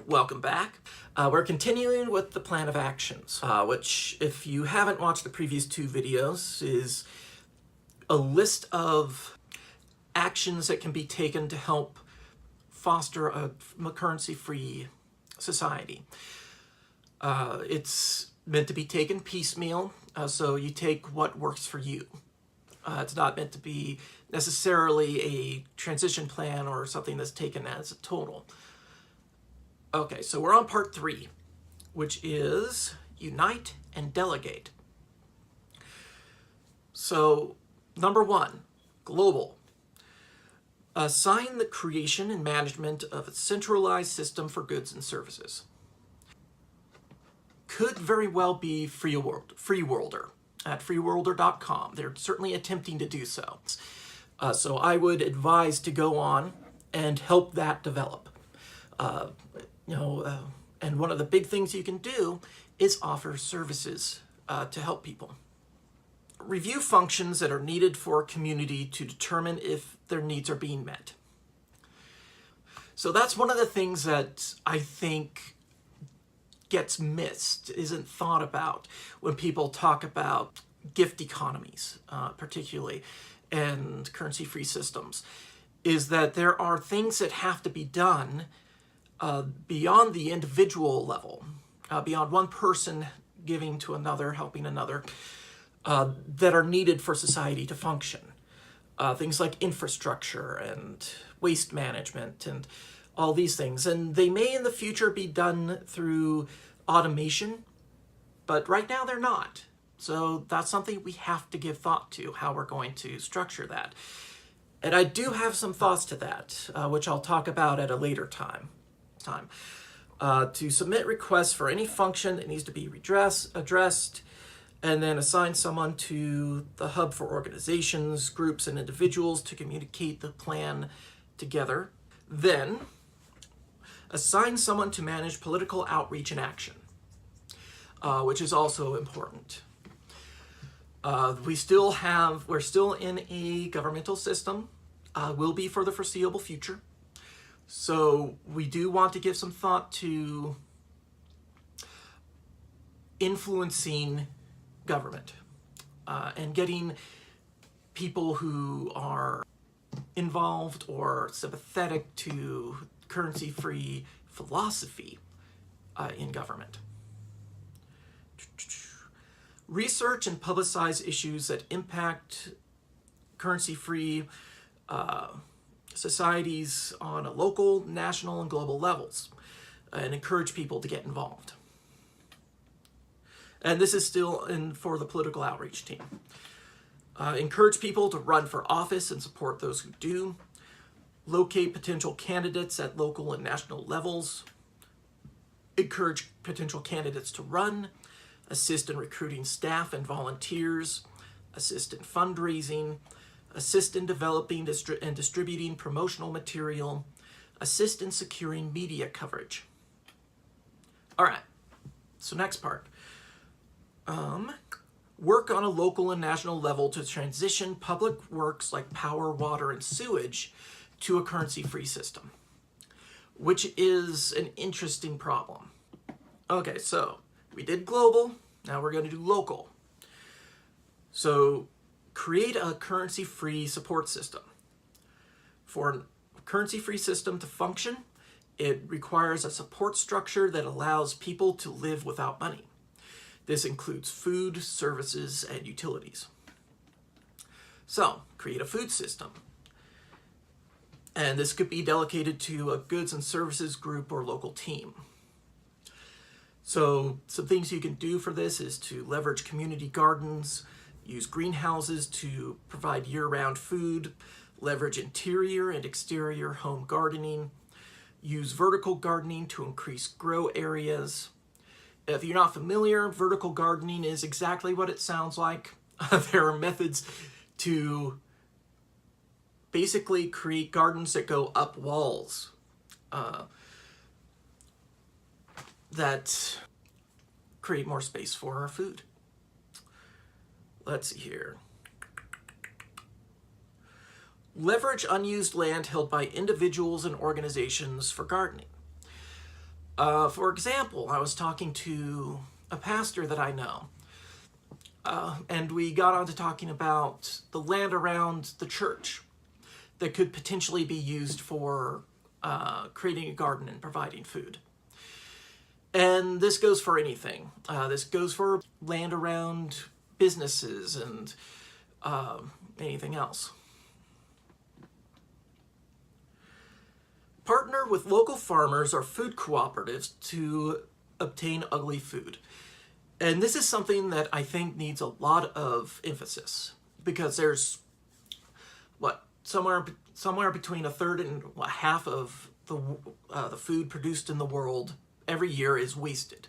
Welcome back. We're continuing with the plan of actions, which, if you haven't watched the previous two videos, is a list of actions that can be taken to help foster a currency-free society. It's meant to be taken piecemeal, so you take what works for you. It's not meant to be necessarily a transition plan or something that's taken as a total. Okay, so we're on part 3, which is unite and delegate. So, number 1, global. Assign the creation and management of a centralized system for goods and services. Could very well be Freeworlder at freeworlder.com. They're certainly attempting to do so. So I would advise to go on and help that develop. And one of the big things you can do is offer services to help people. Review functions that are needed for a community to determine if their needs are being met. So that's one of the things that I think gets missed, isn't thought about when people talk about gift economies, particularly, and currency-free systems, is that there are things that have to be done beyond the individual level, beyond one person giving to another, helping another, that are needed for society to function. Things like infrastructure and waste management and all these things. And they may in the future be done through automation, but right now they're not. So that's something we have to give thought to, how we're going to structure that. And I do have some thoughts to that, which I'll talk about at a later time. To submit requests for any function that needs to be addressed, and then assign someone to the hub for organizations, groups, and individuals to communicate the plan together. Then, assign someone to manage political outreach and action, which is also important. We're still in a governmental system, will be for the foreseeable future. So we do want to give some thought to influencing government and getting people who are involved or sympathetic to currency-free philosophy in government. Research and publicize issues that impact currency-free societies on a local, national, and global levels, and encourage people to get involved. And this is still for the political outreach team. Encourage people to run for office and support those who do. Locate potential candidates at local and national levels. Encourage potential candidates to run. Assist in recruiting staff and volunteers. Assist in fundraising. Assist in developing and distributing promotional material. Assist in securing media coverage. All right, so next part. Work on a local and national level to transition public works like power, water, and sewage to a currency-free system, which is an interesting problem. Okay, so we did global, now we're going to do local. So create a currency-free support system. For a currency-free system to function, it requires a support structure that allows people to live without money. This includes food, services, and utilities. So, create a food system. And this could be delegated to a goods and services group or local team. So, some things you can do for this is to leverage community gardens, use greenhouses to provide year-round food, leverage interior and exterior home gardening, use vertical gardening to increase grow areas. If you're not familiar, vertical gardening is exactly what it sounds like. There are methods to basically create gardens that go up walls that create more space for our food. Let's see here. Leverage unused land held by individuals and organizations for gardening. For example, I was talking to a pastor that I know, and we got on to talking about the land around the church that could potentially be used for creating a garden and providing food. And this goes for anything. This goes for land around businesses and anything else. Partner with local farmers or food cooperatives to obtain ugly food. And this is something that I think needs a lot of emphasis, because there's somewhere between a third and half of the food produced in the world every year is wasted.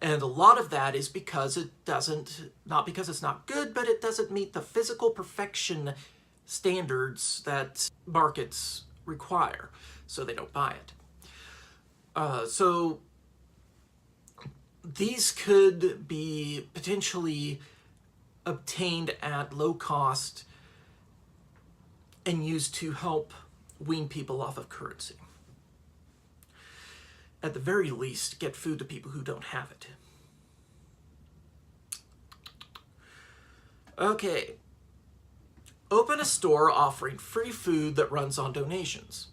And a lot of that is because not because it's not good, but it doesn't meet the physical perfection standards that markets require, so they don't buy it. So these could be potentially obtained at low cost and used to help wean people off of currency. At the very least, get food to people who don't have it. Okay. Open a store offering free food that runs on donations.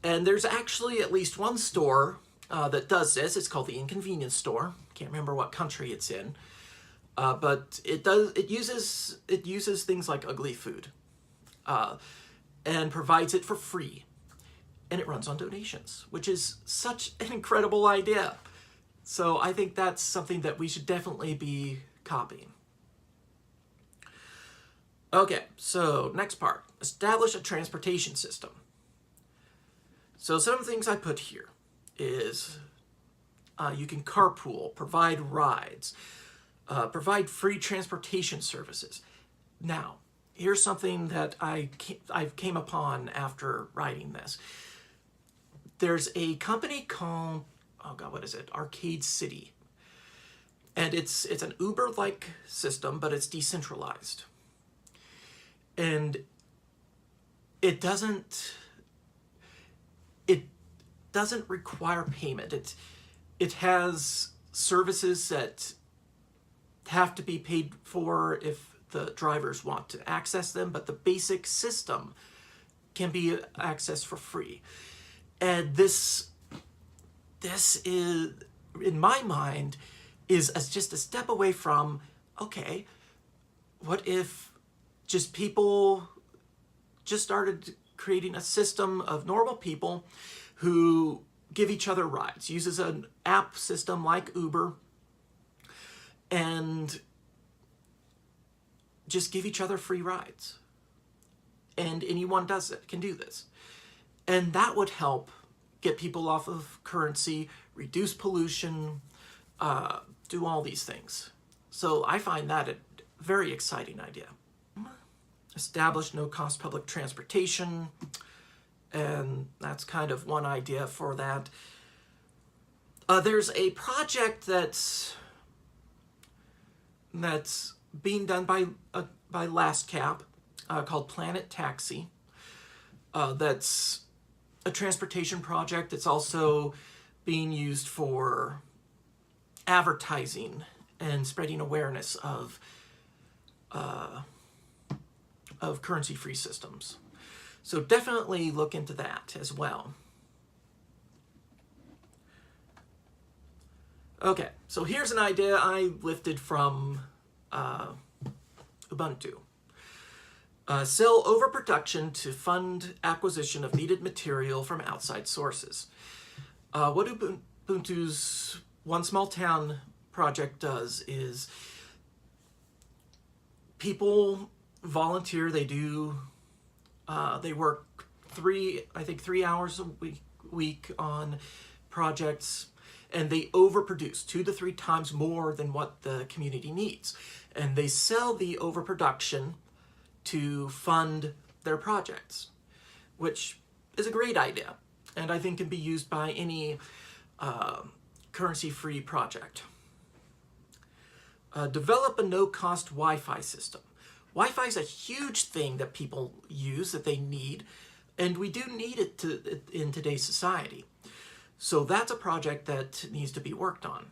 And there's actually at least one store that does this. It's called the Inconvenience Store. Can't remember what country it's in. But it uses things like ugly food and provides it for free. And it runs on donations, which is such an incredible idea. So I think that's something that we should definitely be copying. Okay, so next part. Establish a transportation system. So some of the things I put here is you can carpool, provide rides, provide free transportation services. Now, here's something that I came upon after writing this. There's a company called, what is it? Arcade City. And it's an Uber-like system, but it's decentralized. And it doesn't require payment. It has services that have to be paid for if the drivers want to access them, but the basic system can be accessed for free. And this is, in my mind, is just a step away from, okay, what if just people just started creating a system of normal people who give each other rides, uses an app system like Uber, and just give each other free rides. And anyone can do this. And that would help get people off of currency, reduce pollution, do all these things. So I find that a very exciting idea. Establish no-cost public transportation, and that's kind of one idea for that. There's a project that's being done by LastCap called Planet Taxi. That's a transportation project. It's also being used for advertising and spreading awareness of currency-free systems. So definitely look into that as well. Okay, so here's an idea I lifted from Ubuntu. Sell overproduction to fund acquisition of needed material from outside sources. What Ubuntu's One Small Town project does is people volunteer. They work 3 hours a week on projects, and they overproduce 2 to 3 times more than what the community needs. And they sell the overproduction to fund their projects, which is a great idea, and I think can be used by any currency-free project. Develop a no-cost Wi-Fi system. Wi-Fi is a huge thing that people use, that they need, and we do need it in today's society. So that's a project that needs to be worked on.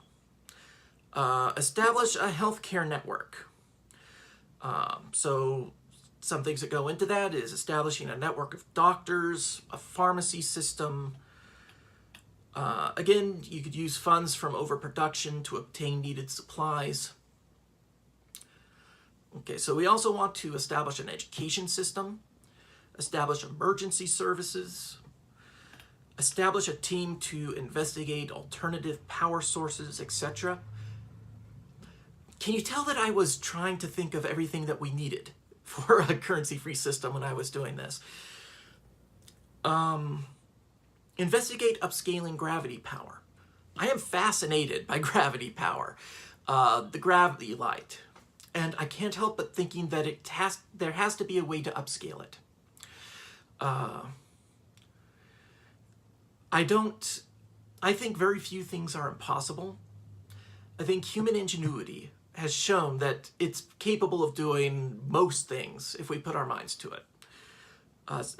Establish a healthcare network. So some things that go into that is establishing a network of doctors, a pharmacy system. Again, you could use funds from overproduction to obtain needed supplies. Okay, so we also want to establish an education system, establish emergency services, establish a team to investigate alternative power sources, etc. Can you tell that I was trying to think of everything that we needed for a currency-free system when I was doing this? Investigate upscaling gravity power. I am fascinated by gravity power, the gravity light, and I can't help but thinking that there has to be a way to upscale it. I think very few things are impossible. I think human ingenuity has shown that it's capable of doing most things if we put our minds to it.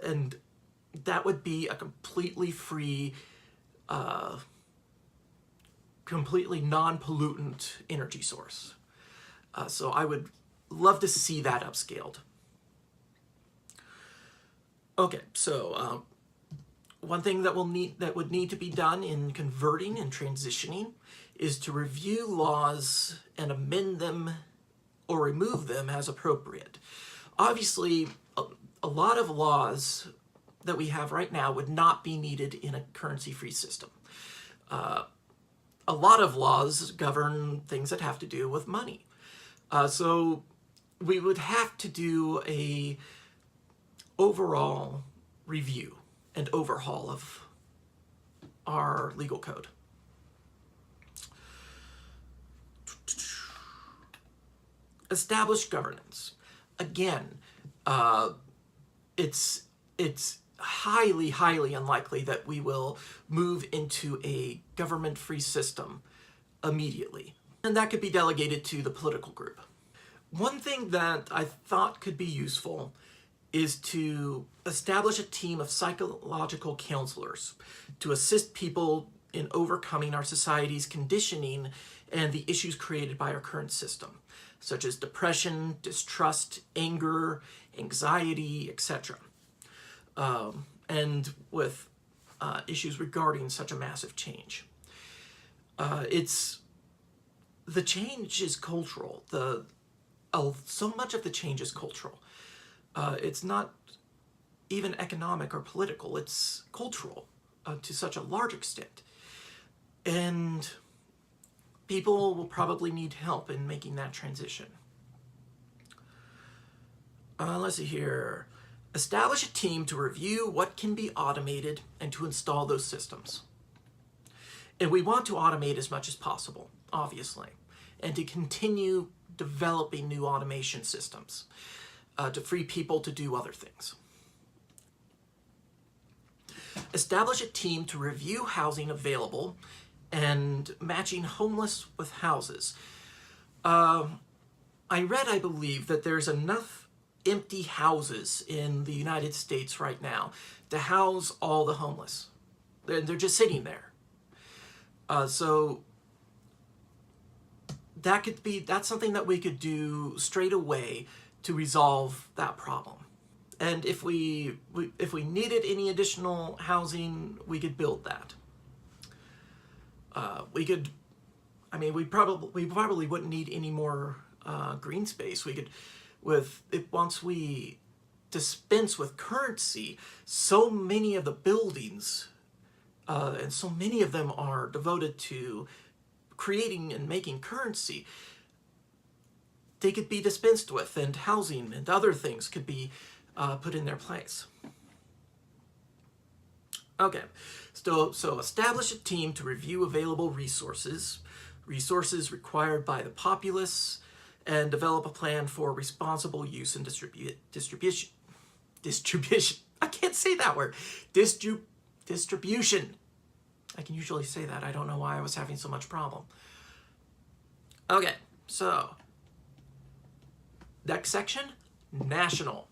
And that would be a completely free, completely non-pollutant energy source. So I would love to see that upscaled. Okay, so one thing that would need to be done in converting and transitioning is to review laws and amend them or remove them as appropriate. Obviously, a lot of laws that we have right now would not be needed in a currency-free system. A lot of laws govern things that have to do with money. So we would have to do a overall review and overhaul of our legal code. Establish governance. Again, it's highly, highly unlikely that we will move into a government-free system immediately. And that could be delegated to the political group. One thing that I thought could be useful is to establish a team of psychological counselors to assist people in overcoming our society's conditioning and the issues created by our current system, such as depression, distrust, anger, anxiety, etc. And with issues regarding such a massive change. The change is cultural. So much of the change is cultural. It's not even economic or political, it's cultural to such a large extent. And people will probably need help in making that transition. Let's see here. Establish a team to review what can be automated and to install those systems. And we want to automate as much as possible, obviously, and to continue developing new automation systems to free people to do other things. Establish a team to review housing available and matching homeless with houses. I believe, that there's enough empty houses in the United States right now to house all the homeless. They're just sitting there. So that's something that we could do straight away to resolve that problem. And if we needed any additional housing, we could build that. We probably wouldn't need any more green space. Once we dispense with currency, so many of the buildings and so many of them are devoted to creating and making currency, they could be dispensed with, and housing and other things could be put in their place. Okay, so establish a team to review available resources required by the populace, and develop a plan for responsible use and distribution. I can't say that word. Distribution. I can usually say that. I don't know why I was having so much problem. Okay, so next section, national.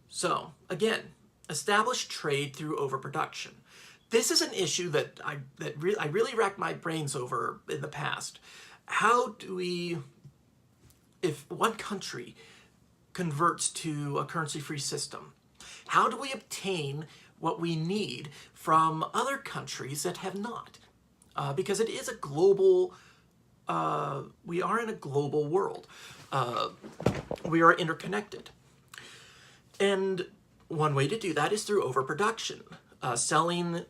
So again, establish trade through overproduction. This is an issue that I really racked my brains over in the past. How do we, if one country converts to a currency-free system, how do we obtain what we need from other countries that have not? Because it is a global, we are in a global world. We are interconnected. And one way to do that is through overproduction, selling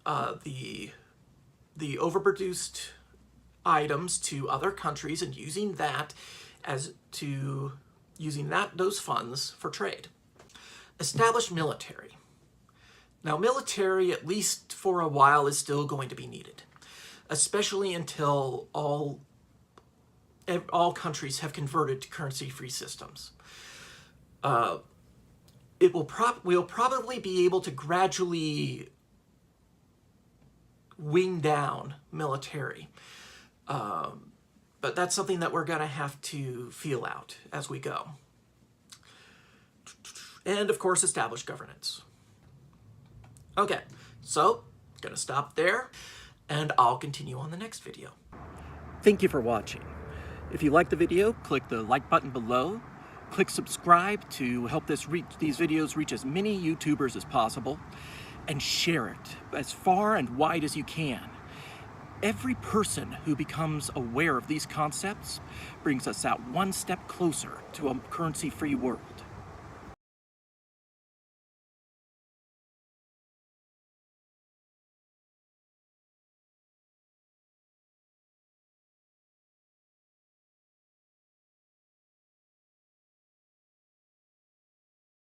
the overproduced items to other countries and using those funds for trade. Establish military. Now, military, at least for a while, is still going to be needed, especially until all countries have converted to currency-free systems. We'll probably be able to gradually wing down military. But that's something that we're going to have to feel out as we go. And, of course, establish governance. Okay, so I'm going to stop there, and I'll continue on the next video. Thank you for watching. If you like the video, click the like button below. Click subscribe to help these videos reach as many YouTubers as possible, and share it as far and wide as you can. Every person who becomes aware of these concepts brings us out one step closer to a currency-free world.